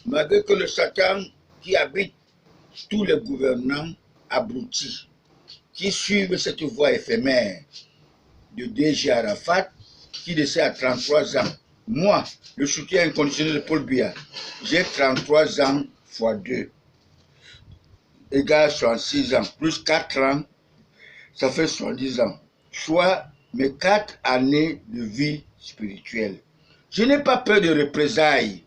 Malgré que le Satan qui habite tous les gouvernants abrutis, qui suivent cette voie éphémère de D.J. Arafat, qui décède à 33 ans. Moi, le soutien inconditionnel de Paul Biya, j'ai 33 ans x 2, égale 66 ans, plus 4 ans, ça fait 70 ans, soit mes 4 années de vie spirituelle. Je n'ai pas peur de représailles.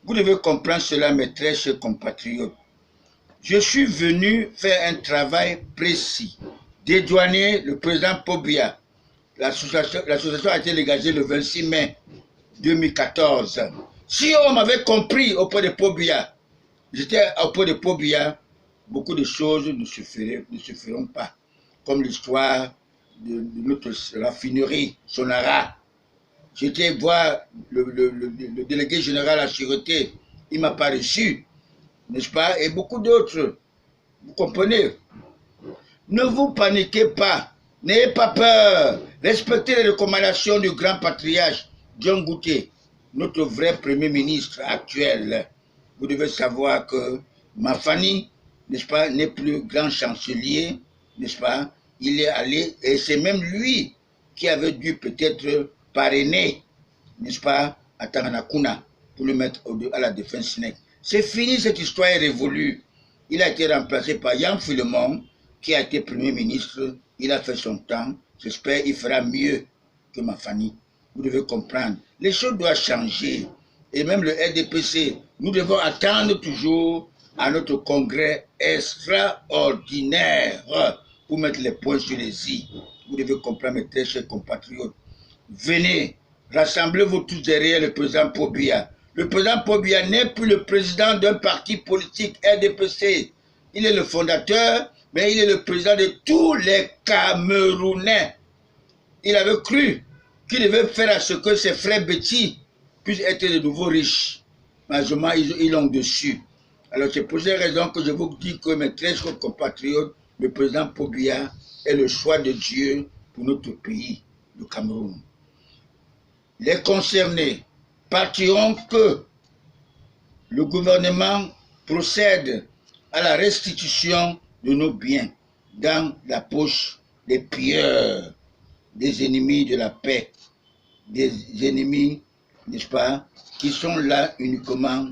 Vous devez comprendre cela, mes très chers compatriotes. Je suis venu faire un travail précis, dédouaner le président Paul Biya. L'association a été légalisée le 26 mai 2014. Si on m'avait compris auprès de Paul Biya, j'étais auprès de Paul Biya, beaucoup de choses ne se feront pas. Comme l'histoire de notre raffinerie Sonara. J'étais voir le délégué général à la sûreté, il ne m'a pas reçu, n'est-ce pas? Et beaucoup d'autres, vous comprenez? Ne vous paniquez pas, n'ayez pas peur, respectez les recommandations du grand patriarche John Gouté, notre vrai premier ministre actuel. Vous devez savoir que Mafani, n'est-ce pas, n'est plus grand chancelier, n'est-ce pas? Il est allé, et c'est même lui qui avait dû peut-être parrainer, n'est-ce pas, à Tanganakuna, pour le mettre à la défense SNEC. C'est fini, cette histoire est révolue. Il a été remplacé par Yann Philemon, qui a été Premier ministre. Il a fait son temps. J'espère qu'il fera mieux que Mafani. Vous devez comprendre. Les choses doivent changer. Et même le RDPC, nous devons attendre toujours à notre congrès extraordinaire pour mettre les points sur les i. Vous devez comprendre, mes très chers compatriotes. Venez, rassemblez-vous tous derrière le président Paul Biya. Le président Paul Biya n'est plus le président d'un parti politique RDPC. Il est le fondateur, mais il est le président de tous les Camerounais. Il avait cru qu'il devait faire à ce que ses frères Betty puissent être de nouveau riches. Malheureusement, ils l'ont dessus. Alors c'est pour cette raison que je vous dis que mes très chers compatriotes, le président Paul Biya est le choix de Dieu pour notre pays, le Cameroun. Les concernés partiront que le gouvernement procède à la restitution de nos biens dans la poche des pilleurs, des ennemis de la paix, des ennemis, n'est-ce pas, qui sont là uniquement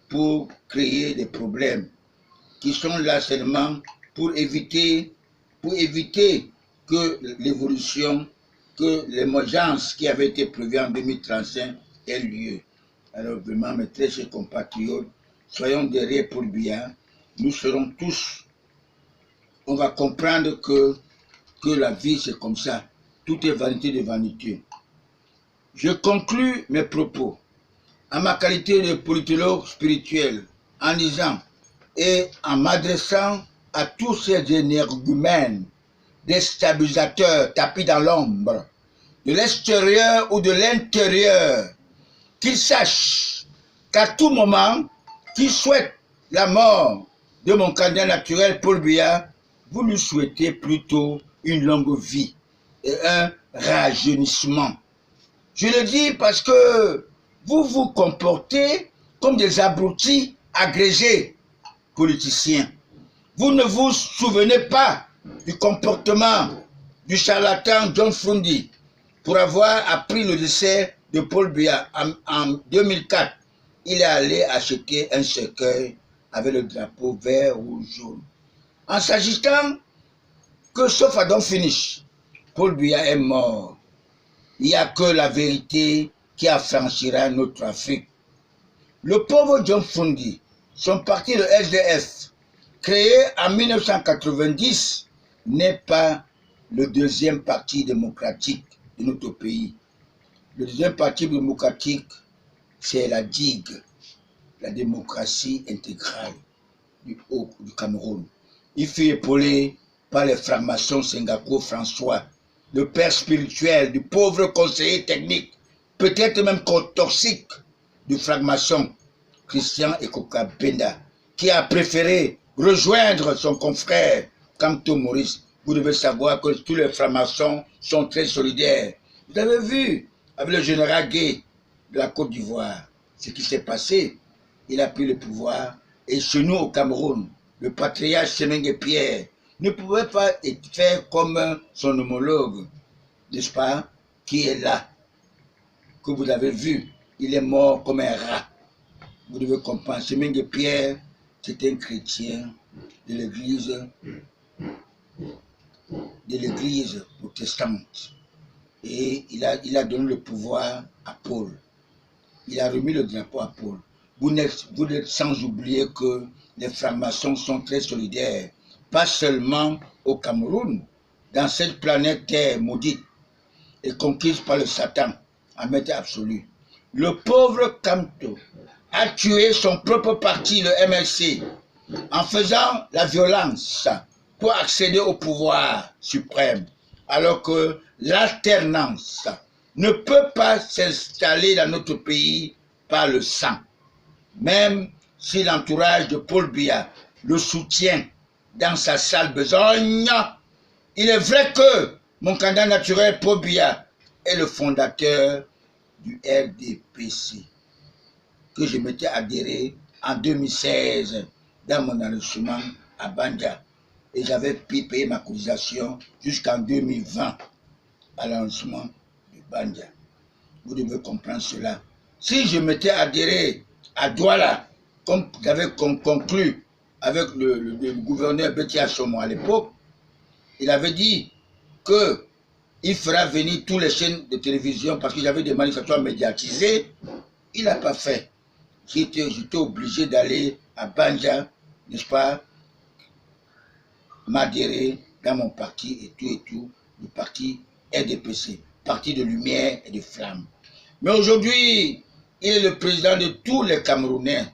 pour créer des problèmes, qui sont là seulement pour éviter que l'évolution, que l'émergence qui avait été prévue en 2035 ait lieu. Alors vraiment, mes très chers compatriotes, soyons derrière Paul Biya, nous serons tous, on va comprendre que la vie c'est comme ça, tout est vanité de vanité. Je conclus mes propos en ma qualité de politologue spirituel en disant et en m'adressant à tous ces énergumènes, déstabilisateurs tapis dans l'ombre, de l'extérieur ou de l'intérieur, qu'ils sachent qu'à tout moment, qu'ils souhaitent la mort de mon candidat naturel Paul Biya, vous lui souhaitez plutôt une longue vie et un rajeunissement. Je le dis parce que vous vous comportez comme des abrutis agrégés politiciens. Vous ne vous souvenez pas du comportement du charlatan John Fundi pour avoir appris le décès de Paul Biya en 2004. Il est allé acheter un cercueil avec le drapeau vert, rouge, jaune. En s'agissant que sauf à Don Finish, Paul Biya est mort. Il n'y a que la vérité qui affranchira notre Afrique. Le pauvre John Fundi, son parti, le SDF, créé en 1990, n'est pas le deuxième parti démocratique de notre pays. Le deuxième parti démocratique, c'est la DIG, la démocratie intégrale du Cameroun. Il fut épaulé par les francs-maçons Senghako François, le père spirituel du pauvre conseiller technique, peut-être même toxique du franc-maçon Christian Ekoka Benda, qui a préféré rejoindre son confrère Kamto Maurice. Vous devez savoir que tous les francs-maçons sont très solidaires. Vous avez vu avec le général Gué de la Côte d'Ivoire ce qui s'est passé. il a pris le pouvoir. Et chez nous au Cameroun, le patriarche Semengue Pierre ne pouvait pas faire comme son homologue, n'est-ce pas, qui est là, que vous avez vu. Il est mort comme un rat. Vous devez comprendre. Semengue Pierre, c'est un chrétien de l'église protestante. Et il a donné le pouvoir à Paul. Il a remis le drapeau à Paul. Vous n'êtes sans oublier que les francs-maçons sont très solidaires, pas seulement au Cameroun, dans cette planète Terre maudite et conquise par le Satan, en maître absolu. Le pauvre Kamto a tué son propre parti, le MLC, en faisant la violence pour accéder au pouvoir suprême, alors que l'alternance ne peut pas s'installer dans notre pays par le sang. Même si l'entourage de Paul Biya le soutient dans sa sale besogne, il est vrai que mon candidat naturel Paul Biya est le fondateur du RDPC, que je m'étais adhéré en 2016 dans mon enregistrement à Banja. Et j'avais pu payer ma cotisation jusqu'en 2020 à l'enregistrement de Banja. Vous devez comprendre cela. Si je m'étais adhéré à Douala, comme j'avais conclu avec le gouverneur Betty Assomo à l'époque, il avait dit qu'il fera venir toutes les chaînes de télévision parce que j'avais des manifestations médiatisées. Il n'a pas fait. J'étais obligé d'aller à Banja, n'est-ce pas, m'adhérer dans mon parti et tout, le parti RDPC, parti de lumière et de flamme. Mais aujourd'hui, il est le président de tous les Camerounais,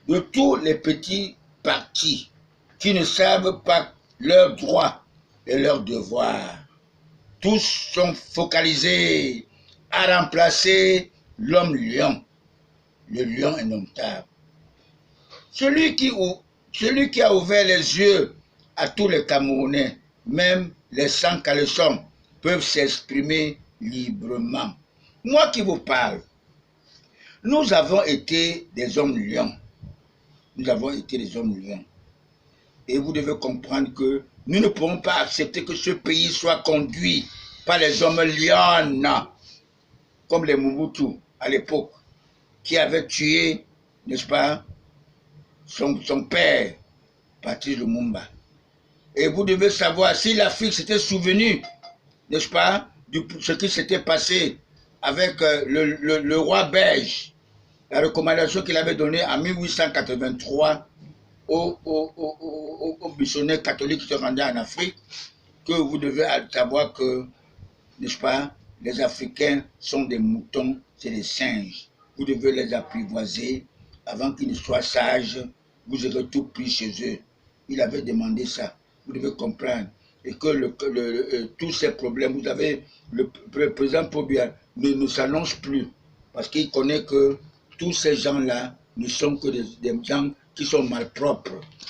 de tous les petits partis qui ne savent pas leurs droits et leurs devoirs. Tous sont focalisés à remplacer l'homme lion, le lion indomptable. Celui qui a ouvert les yeux à tous les Camerounais, même les sans caleçons, peuvent s'exprimer librement. Moi qui vous parle, nous avons été des hommes lions. Nous avons été des hommes lions. Et vous devez comprendre que nous ne pourrons pas accepter que ce pays soit conduit par les hommes lions, comme les Mobutu à l'époque, qui avaient tué, n'est-ce pas, son père, Patrice Lumumba. Et vous devez savoir, si l'Afrique s'était souvenue, n'est-ce pas, de ce qui s'était passé avec le roi belge, la recommandation qu'il avait donnée en 1883 aux missionnaires catholiques qui se rendaient en Afrique, que vous devez savoir que, n'est-ce pas, les Africains sont des moutons, c'est des singes. Vous devez les apprivoiser avant qu'ils ne soient sages, vous aurez tout pris chez eux. Il avait demandé ça, vous devez comprendre. Et que tous ces problèmes, vous avez, le président Pobia ne s'annonce plus, parce qu'il connaît que tous ces gens-là ne sont que des gens qui sont malpropres.